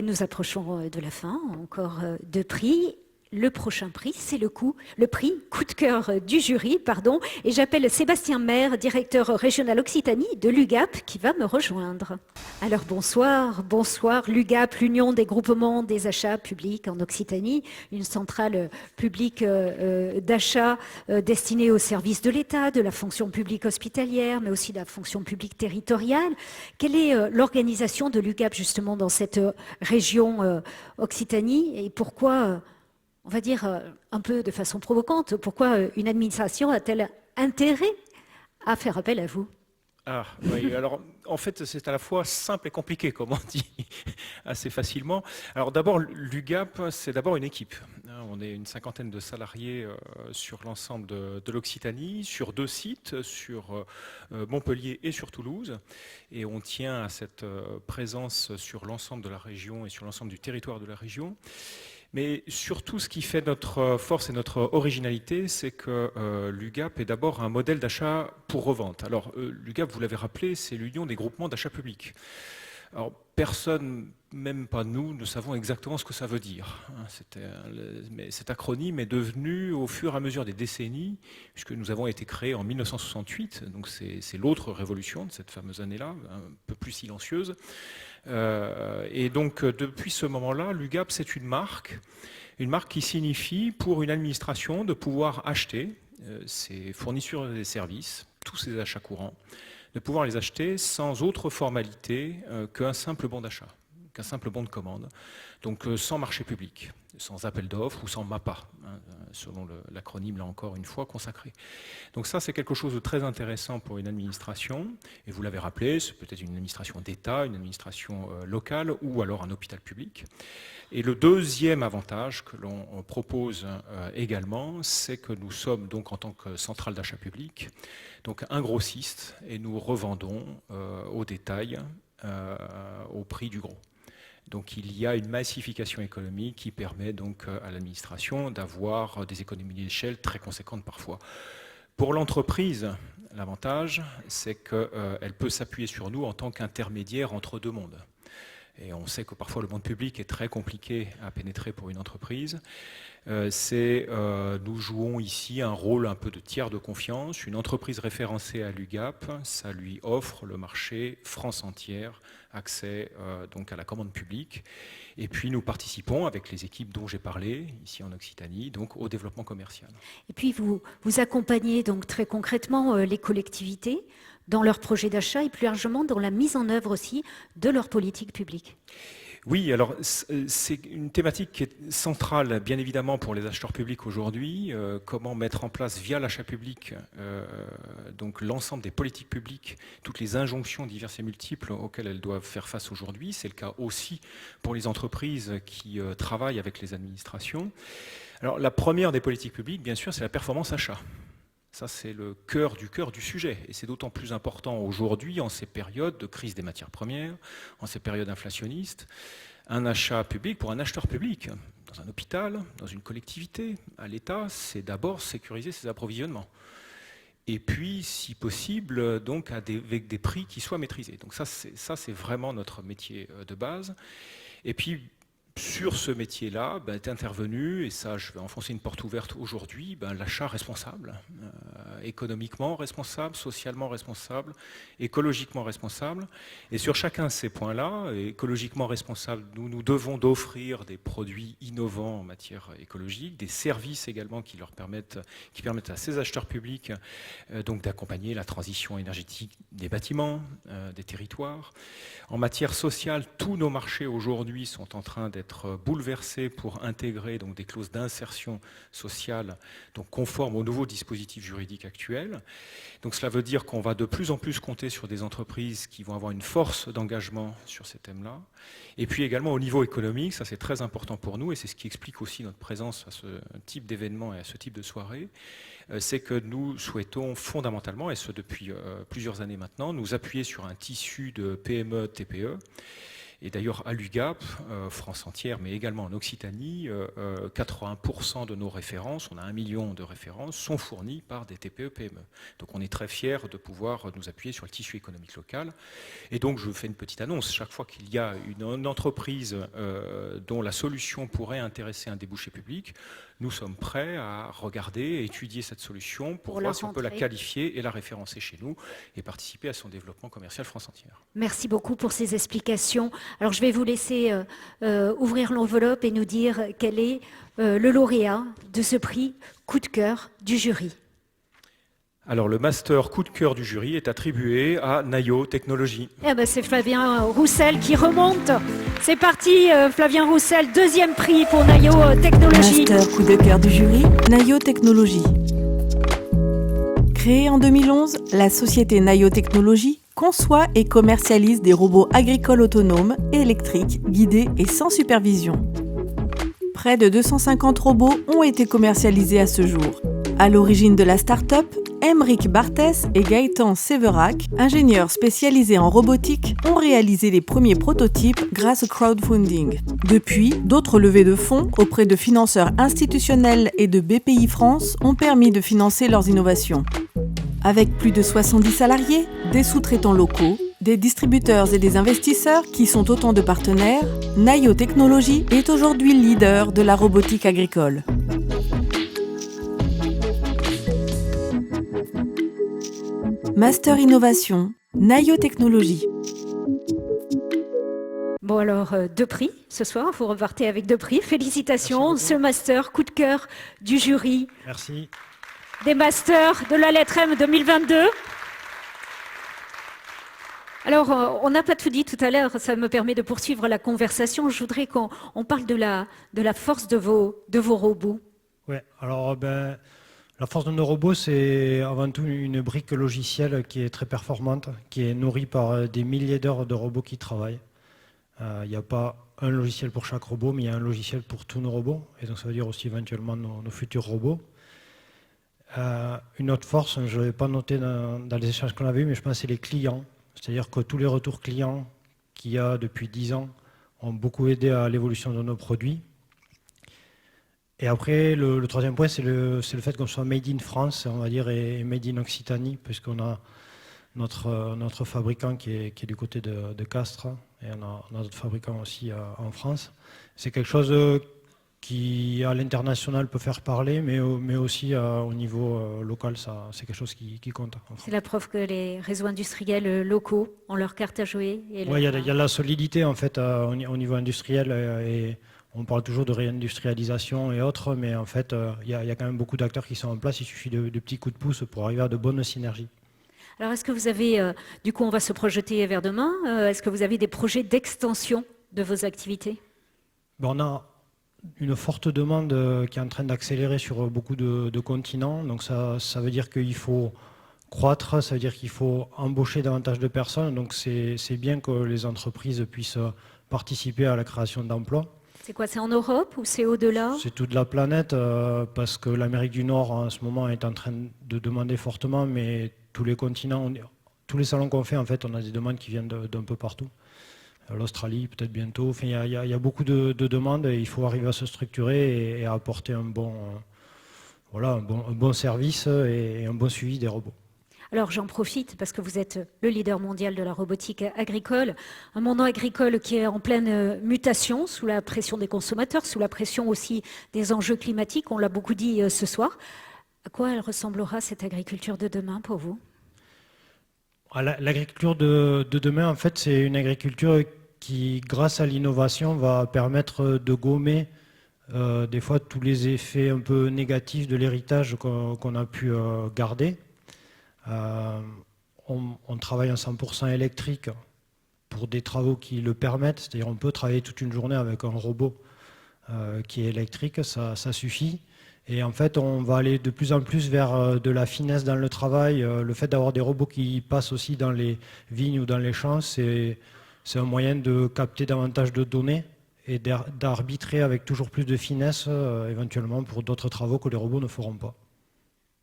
nous approchons de la fin, encore deux prix. Le prochain prix, c'est le prix coup de cœur du jury, pardon, et j'appelle Sébastien Maire, directeur régional Occitanie de l'UGAP, qui va me rejoindre. Alors bonsoir l'UGAP, l'Union des groupements des achats publics en Occitanie, une centrale publique d'achat destinée au service de l'État, de la fonction publique hospitalière, mais aussi de la fonction publique territoriale. Quelle est l'organisation de l'UGAP justement dans cette région Occitanie et pourquoi on va dire un peu de façon provocante, pourquoi une administration a-t-elle intérêt à faire appel à vous? Ah, oui, alors en fait c'est à la fois simple et compliqué, comme on dit assez facilement. Alors d'abord, l'UGAP, c'est d'abord une équipe. On est une cinquantaine de salariés sur l'ensemble de l'Occitanie, sur 2 sites, sur Montpellier et sur Toulouse. Et on tient à cette présence sur l'ensemble de la région et sur l'ensemble du territoire de la région. Mais surtout, ce qui fait notre force et notre originalité, c'est que l'UGAP est d'abord un modèle d'achat pour revente. Alors, l'UGAP, vous l'avez rappelé, c'est l'Union des groupements d'achat public. Alors, personne, même pas nous, ne savons exactement ce que ça veut dire. Mais cet acronyme est devenu, au fur et à mesure des décennies, puisque nous avons été créés en 1968, donc c'est l'autre révolution de cette fameuse année-là, un peu plus silencieuse. Et donc, depuis ce moment-là, l'UGAP, c'est une marque qui signifie pour une administration de pouvoir acheter ses fournitures et services, tous ses achats courants, de pouvoir les acheter sans autre formalité qu'un simple bon d'achat, qu'un simple bon de commande, donc sans marché public, sans appel d'offres ou sans MAPA, selon l'acronyme, là encore une fois, consacré. Donc ça, c'est quelque chose de très intéressant pour une administration, et vous l'avez rappelé, c'est peut-être une administration d'État, une administration locale, ou alors un hôpital public. Et le deuxième avantage que l'on propose également, c'est que nous sommes donc en tant que centrale d'achat public, donc un grossiste, et nous revendons au détail au prix du gros. Donc il y a une massification économique qui permet donc à l'administration d'avoir des économies d'échelle très conséquentes parfois. Pour l'entreprise, l'avantage, c'est qu'elle peut s'appuyer sur nous en tant qu'intermédiaire entre deux mondes. Et on sait que parfois le monde public est très compliqué à pénétrer pour une entreprise. Nous jouons ici un rôle un peu de tiers de confiance. Une entreprise référencée à l'UGAP, ça lui offre le marché France entière, accès donc à la commande publique. Et puis nous participons avec les équipes dont j'ai parlé, ici en Occitanie, donc au développement commercial. Et puis vous accompagnez donc très concrètement les collectivités dans leurs projets d'achat et plus largement dans la mise en œuvre aussi de leur politique publique. Oui, alors c'est une thématique qui est centrale, bien évidemment, pour les acheteurs publics aujourd'hui. Comment mettre en place, via l'achat public, donc l'ensemble des politiques publiques, toutes les injonctions diverses et multiples auxquelles elles doivent faire face aujourd'hui. C'est le cas aussi pour les entreprises qui travaillent avec les administrations. Alors, la première des politiques publiques, bien sûr, c'est la performance achat. Ça, c'est le cœur du sujet. Et c'est d'autant plus important aujourd'hui, en ces périodes de crise des matières premières, en ces périodes inflationnistes. Un achat public, pour un acheteur public, dans un hôpital, dans une collectivité, à l'État, c'est d'abord sécuriser ses approvisionnements. Et puis, si possible, donc avec des prix qui soient maîtrisés. Donc ça, c'est vraiment notre métier de base. Et puis, sur ce métier-là est intervenu, et ça je vais enfoncer une porte ouverte aujourd'hui, l'achat responsable, économiquement responsable, socialement responsable, écologiquement responsable. Et sur chacun de ces points-là, écologiquement responsable, nous devons d'offrir des produits innovants en matière écologique, des services également qui permettent à ces acheteurs publics donc d'accompagner la transition énergétique des bâtiments, des territoires. En matière sociale, tous nos marchés aujourd'hui sont en train d'être bouleversés pour intégrer donc des clauses d'insertion sociale donc conformes aux nouveaux dispositifs juridiques actuels. Donc cela veut dire qu'on va de plus en plus compter sur des entreprises qui vont avoir une force d'engagement sur ces thèmes-là. Et puis également au niveau économique, ça c'est très important pour nous et c'est ce qui explique aussi notre présence à ce type d'événement et à ce type de soirée, c'est que nous souhaitons fondamentalement, et ce depuis plusieurs années maintenant, nous appuyer sur un tissu de PME, TPE, Et d'ailleurs, à l'UGAP, France entière, mais également en Occitanie, 80% de nos références, on a 1 million de références, sont fournies par des TPE-PME. Donc on est très fiers de pouvoir nous appuyer sur le tissu économique local. Et donc je fais une petite annonce, chaque fois qu'il y a une entreprise dont la solution pourrait intéresser un débouché public, nous sommes prêts à regarder et étudier cette solution pour voir si on peut la qualifier et la référencer chez nous et participer à son développement commercial France entière. Merci beaucoup pour ces explications. Alors je vais vous laisser ouvrir l'enveloppe et nous dire quel est le lauréat de ce prix coup de cœur du jury. Alors le master coup de cœur du jury est attribué à Nayo Technologies. Eh ben, c'est Flavien Roussel qui remonte. C'est parti, Flavien Roussel, 2e prix pour Nayo Technologies. Master coup de cœur du jury, Nayo Technologies. Créée en 2011, la société Nayo Technologies conçoit et commercialise des robots agricoles autonomes, électriques, guidés et sans supervision. Près de 250 robots ont été commercialisés à ce jour. À l'origine de la start-up, Aymeric Barthès et Gaëtan Séverac, ingénieurs spécialisés en robotique, ont réalisé les premiers prototypes grâce au crowdfunding. Depuis, d'autres levées de fonds auprès de financeurs institutionnels et de BPI France ont permis de financer leurs innovations. Avec plus de 70 salariés, des sous-traitants locaux, des distributeurs et des investisseurs qui sont autant de partenaires, Nayo Technologies est aujourd'hui leader de la robotique agricole. Master Innovation, Nayo Technologies. Bon alors, 2 prix ce soir, vous repartez avec 2 prix. Félicitations, ce master coup de cœur du jury. Merci. Des masters de la lettre M 2022. Alors, on n'a pas tout dit tout à l'heure, ça me permet de poursuivre la conversation. Je voudrais qu'on parle de la force de vos robots. Oui, alors la force de nos robots, c'est avant tout une brique logicielle qui est très performante, qui est nourrie par des milliers d'heures de robots qui travaillent. Il n'y a pas un logiciel pour chaque robot, mais il y a un logiciel pour tous nos robots, et donc ça veut dire aussi éventuellement nos futurs robots. Une autre force, je ne l'ai pas noté dans les échanges qu'on avait eus, mais je pense que c'est les clients. C'est-à-dire que tous les retours clients qu'il y a depuis 10 ans ont beaucoup aidé à l'évolution de nos produits. Et après, le troisième point, c'est le fait qu'on soit made in France, on va dire, et made in Occitanie, puisqu'on a notre fabricant qui est du côté de Castres, et on a d'autres fabricants aussi en France. C'est quelque chose qui, à l'international, peut faire parler, mais aussi au niveau local, c'est quelque chose qui compte. C'est la preuve que les réseaux industriels locaux ont leur carte à jouer. Oui, il y a la solidité, en fait, au niveau industriel, et on parle toujours de réindustrialisation et autres, mais en fait, il y a quand même beaucoup d'acteurs qui sont en place. Il suffit de petits coups de pouce pour arriver à de bonnes synergies. Alors, est-ce que vous avez, du coup, on va se projeter vers demain, est-ce que vous avez des projets d'extension de vos activités? On a une forte demande qui est en train d'accélérer sur beaucoup de continents. Donc ça veut dire qu'il faut croître, ça veut dire qu'il faut embaucher davantage de personnes. Donc c'est bien que les entreprises puissent participer à la création d'emplois. C'est quoi, c'est en Europe ou c'est au-delà? C'est toute la planète, parce que l'Amérique du Nord en ce moment est en train de demander fortement, mais tous les continents, tous les salons qu'on fait, en fait, on a des demandes qui viennent d'un peu partout. L'Australie peut-être bientôt. Enfin, il y a beaucoup de demandes et il faut arriver à se structurer et à apporter un bon service et un bon suivi des robots. Alors j'en profite parce que vous êtes le leader mondial de la robotique agricole, un monde agricole qui est en pleine mutation sous la pression des consommateurs, sous la pression aussi des enjeux climatiques, on l'a beaucoup dit ce soir. À quoi elle ressemblera cette agriculture de demain pour vous? L'agriculture de demain, en fait, c'est une agriculture qui, grâce à l'innovation, va permettre de gommer des fois tous les effets un peu négatifs de l'héritage qu'on a pu garder. On travaille en 100% électrique pour des travaux qui le permettent, c'est-à-dire on peut travailler toute une journée avec un robot qui est électrique, ça suffit. Et en fait, on va aller de plus en plus vers de la finesse dans le travail. Le fait d'avoir des robots qui passent aussi dans les vignes ou dans les champs, c'est un moyen de capter davantage de données et d'arbitrer avec toujours plus de finesse, éventuellement pour d'autres travaux que les robots ne feront pas.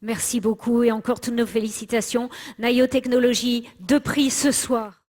Merci beaucoup et encore toutes nos félicitations. Nayo Technologies, 2 prix ce soir.